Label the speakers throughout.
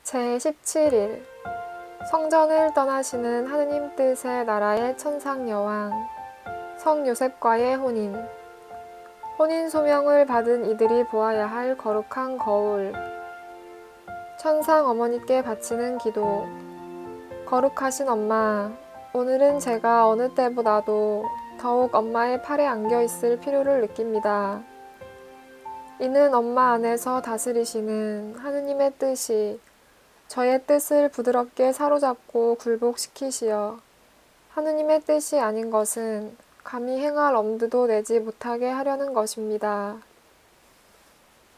Speaker 1: 제17일 성전을 떠나시는 하느님 뜻의 나라의 천상여왕 성요셉과의 혼인. 혼인 소명을 받은 이들이 보아야 할 거룩한 거울. 천상 어머니께 바치는 기도. 거룩하신 엄마, 오늘은 제가 어느 때보다도 더욱 엄마의 팔에 안겨 있을 필요를 느낍니다. 이는 엄마 안에서 다스리시는 하느님의 뜻이 저의 뜻을 부드럽게 사로잡고 굴복시키시어 하느님의 뜻이 아닌 것은 감히 행할 엄두도 내지 못하게 하려는 것입니다.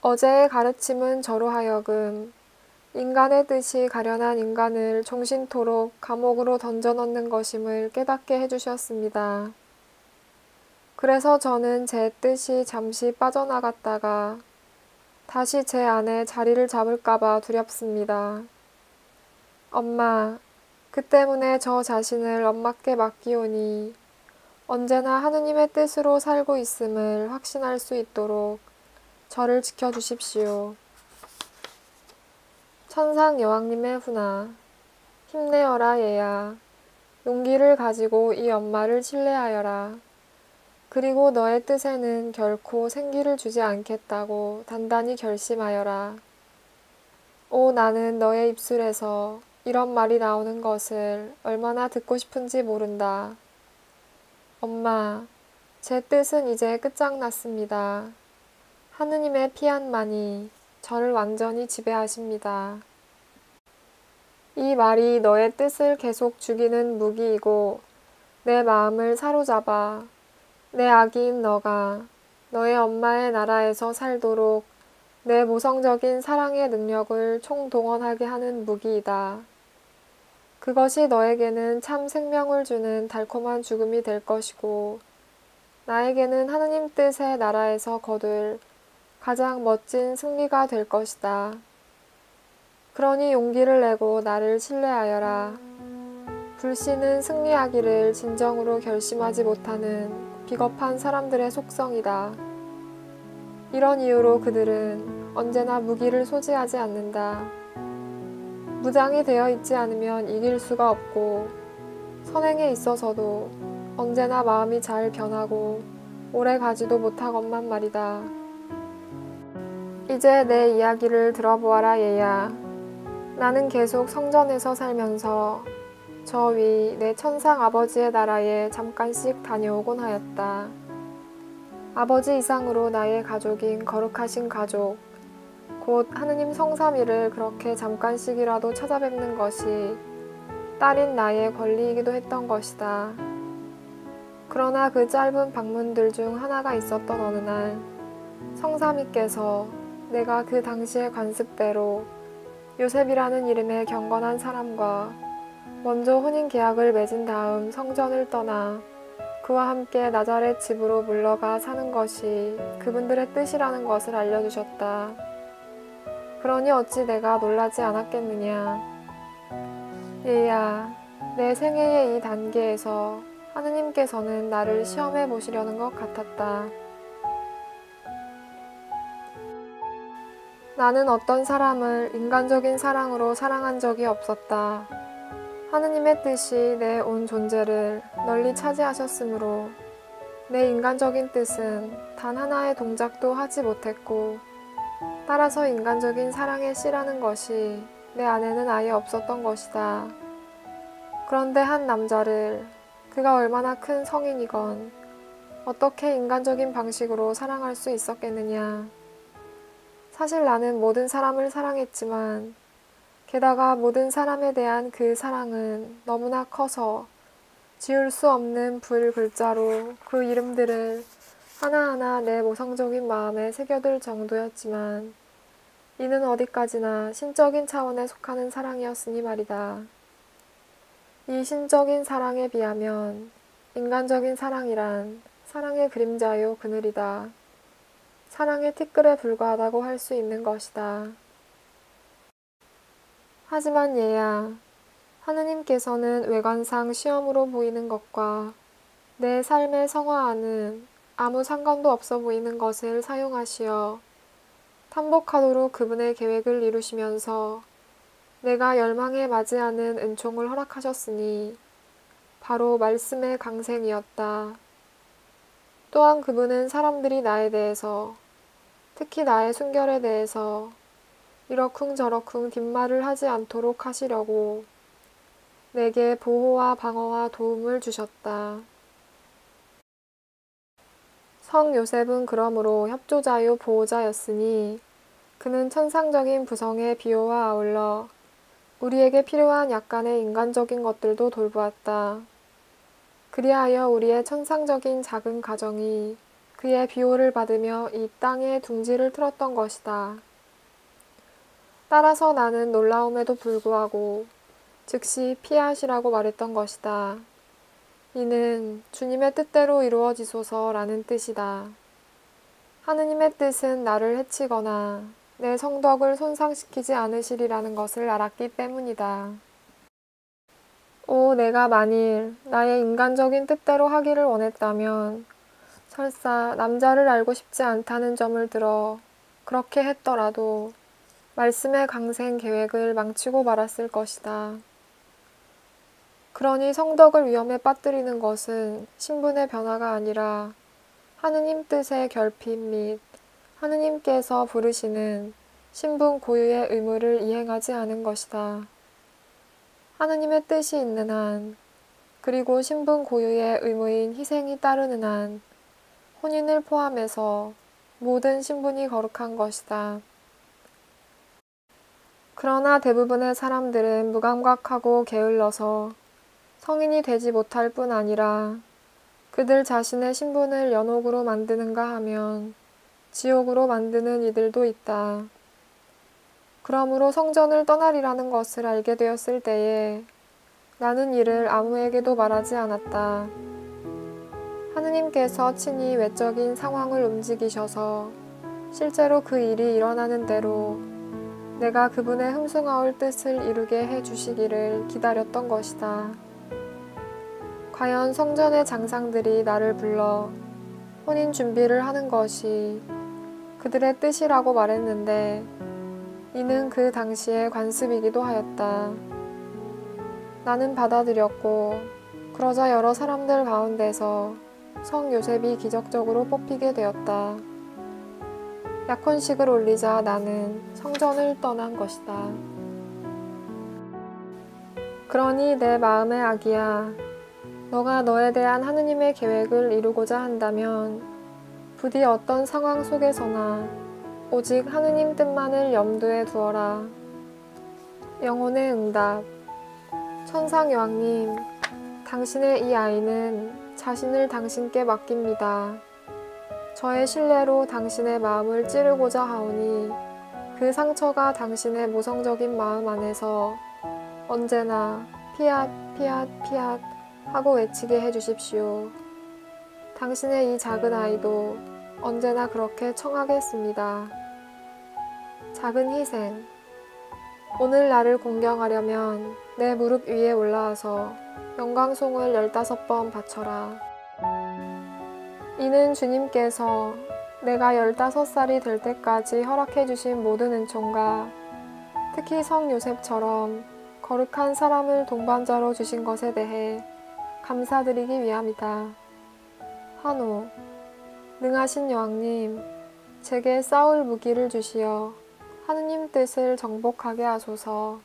Speaker 1: 어제의 가르침은 저로 하여금 인간의 뜻이 가련한 인간을 종신토록 감옥으로 던져넣는 것임을 깨닫게 해주셨습니다. 그래서 저는 제 뜻이 잠시 빠져나갔다가 다시 제 안에 자리를 잡을까봐 두렵습니다. 엄마, 그 때문에 저 자신을 엄마께 맡기오니 언제나 하느님의 뜻으로 살고 있음을 확신할 수 있도록 저를 지켜주십시오. 천상 여왕님의 훈화. 힘내어라 얘야. 용기를 가지고 이 엄마를 신뢰하여라. 그리고 너의 뜻에는 결코 생기를 주지 않겠다고 단단히 결심하여라. 오, 나는 너의 입술에서 이런 말이 나오는 것을 얼마나 듣고 싶은지 모른다. 엄마, 제 뜻은 이제 끝장났습니다. 하느님의 피한만이 저를 완전히 지배하십니다. 이 말이 너의 뜻을 계속 죽이는 무기이고 내 마음을 사로잡아 내 아기인 너가 너의 엄마의 나라에서 살도록 내 모성적인 사랑의 능력을 총동원하게 하는 무기이다. 그것이 너에게는 참 생명을 주는 달콤한 죽음이 될 것이고 나에게는 하느님 뜻의 나라에서 거둘 가장 멋진 승리가 될 것이다. 그러니 용기를 내고 나를 신뢰하여라. 불신은 승리하기를 진정으로 결심하지 못하는 비겁한 사람들의 속성이다. 이런 이유로 그들은 언제나 무기를 소지하지 않는다. 무장이 되어 있지 않으면 이길 수가 없고 선행에 있어서도 언제나 마음이 잘 변하고 오래 가지도 못하건만 말이다. 이제 내 이야기를 들어보아라 얘야. 나는 계속 성전에서 살면서 저 위 내 천상 아버지의 나라에 잠깐씩 다녀오곤 하였다. 아버지 이상으로 나의 가족인 거룩하신 가족, 곧 하느님 성삼위를 그렇게 잠깐씩이라도 찾아뵙는 것이 딸인 나의 권리이기도 했던 것이다. 그러나 그 짧은 방문들 중 하나가 있었던 어느 날 성삼위께서 내가 그 당시의 관습대로 요셉이라는 이름의 경건한 사람과 먼저 혼인 계약을 맺은 다음 성전을 떠나 그와 함께 나자렛 집으로 물러가 사는 것이 그분들의 뜻이라는 것을 알려주셨다. 그러니 어찌 내가 놀라지 않았겠느냐. 얘야, 내 생애의 이 단계에서 하느님께서는 나를 시험해 보시려는 것 같았다. 나는 어떤 사람을 인간적인 사랑으로 사랑한 적이 없었다. 하느님의 뜻이 내 온 존재를 널리 차지하셨으므로 내 인간적인 뜻은 단 하나의 동작도 하지 못했고 따라서 인간적인 사랑의 씨라는 것이 내 안에는 아예 없었던 것이다. 그런데 한 남자를 그가 얼마나 큰 성인이건 어떻게 인간적인 방식으로 사랑할 수 있었겠느냐. 사실 나는 모든 사람을 사랑했지만 게다가 모든 사람에 대한 그 사랑은 너무나 커서 지울 수 없는 불 글자로 그 이름들을 하나하나 내 모성적인 마음에 새겨둘 정도였지만 이는 어디까지나 신적인 차원에 속하는 사랑이었으니 말이다. 이 신적인 사랑에 비하면 인간적인 사랑이란 사랑의 그림자요 그늘이다. 사랑의 티끌에 불과하다고 할 수 있는 것이다. 하지만 얘야, 하느님께서는 외관상 시험으로 보이는 것과 내 삶의 성화와는 아무 상관도 없어 보이는 것을 사용하시어 탐복하도록 그분의 계획을 이루시면서 내가 열망에 맞이하는 은총을 허락하셨으니 바로 말씀의 강생이었다. 또한 그분은 사람들이 나에 대해서, 특히 나의 순결에 대해서 이러쿵저러쿵 뒷말을 하지 않도록 하시려고 내게 보호와 방어와 도움을 주셨다. 성 요셉은 그러므로 협조자요 보호자였으니 그는 천상적인 부성의 비호와 아울러 우리에게 필요한 약간의 인간적인 것들도 돌보았다. 그리하여 우리의 천상적인 작은 가정이 그의 비호를 받으며 이 땅에 둥지를 틀었던 것이다. 따라서 나는 놀라움에도 불구하고 즉시 피하시라고 말했던 것이다. 이는 주님의 뜻대로 이루어지소서라는 뜻이다. 하느님의 뜻은 나를 해치거나 내 성덕을 손상시키지 않으시리라는 것을 알았기 때문이다. 내가 만일 나의 인간적인 뜻대로 하기를 원했다면 설사 남자를 알고 싶지 않다는 점을 들어 그렇게 했더라도 말씀의 강생 계획을 망치고 말았을 것이다. 그러니 성덕을 위험에 빠뜨리는 것은 신분의 변화가 아니라 하느님 뜻의 결핍 및 하느님께서 부르시는 신분 고유의 의무를 이행하지 않은 것이다. 하느님의 뜻이 있는 한, 그리고 신분 고유의 의무인 희생이 따르는 한, 혼인을 포함해서 모든 신분이 거룩한 것이다. 그러나 대부분의 사람들은 무감각하고 게을러서 성인이 되지 못할 뿐 아니라 그들 자신의 신분을 연옥으로 만드는가 하면 지옥으로 만드는 이들도 있다. 그러므로 성전을 떠나리라는 것을 알게 되었을 때에 나는 이를 아무에게도 말하지 않았다. 하느님께서 친히 외적인 상황을 움직이셔서 실제로 그 일이 일어나는 대로 내가 그분의 흠숭아올 뜻을 이루게 해 주시기를 기다렸던 것이다. 과연 성전의 장상들이 나를 불러 혼인 준비를 하는 것이 그들의 뜻이라고 말했는데 이는 그 당시의 관습이기도 하였다. 나는 받아들였고 그러자 여러 사람들 가운데서 성 요셉이 기적적으로 뽑히게 되었다. 약혼식을 올리자 나는 성전을 떠난 것이다. 그러니 내 마음의 아기야, 너가 너에 대한 하느님의 계획을 이루고자 한다면 부디 어떤 상황 속에서나 오직 하느님 뜻만을 염두에 두어라. 영혼의 응답. 천상여왕님, 당신의 이 아이는 자신을 당신께 맡깁니다. 저의 신뢰로 당신의 마음을 찌르고자 하오니 그 상처가 당신의 모성적인 마음 안에서 언제나 피앗 피앗 피앗 하고 외치게 해주십시오. 당신의 이 작은 아이도 언제나 그렇게 청하겠습니다. 작은 희생. 오늘 나를 공경하려면 내 무릎 위에 올라와서 영광송을 15번 바쳐라. 이는 주님께서 내가 15살이 될 때까지 허락해 주신 모든 은총과 특히 성 요셉처럼 거룩한 사람을 동반자로 주신 것에 대해 감사드리기 위함이다. 한우. 능하신 여왕님, 제게 싸울 무기를 주시어 하느님 뜻을 정복하게 하소서.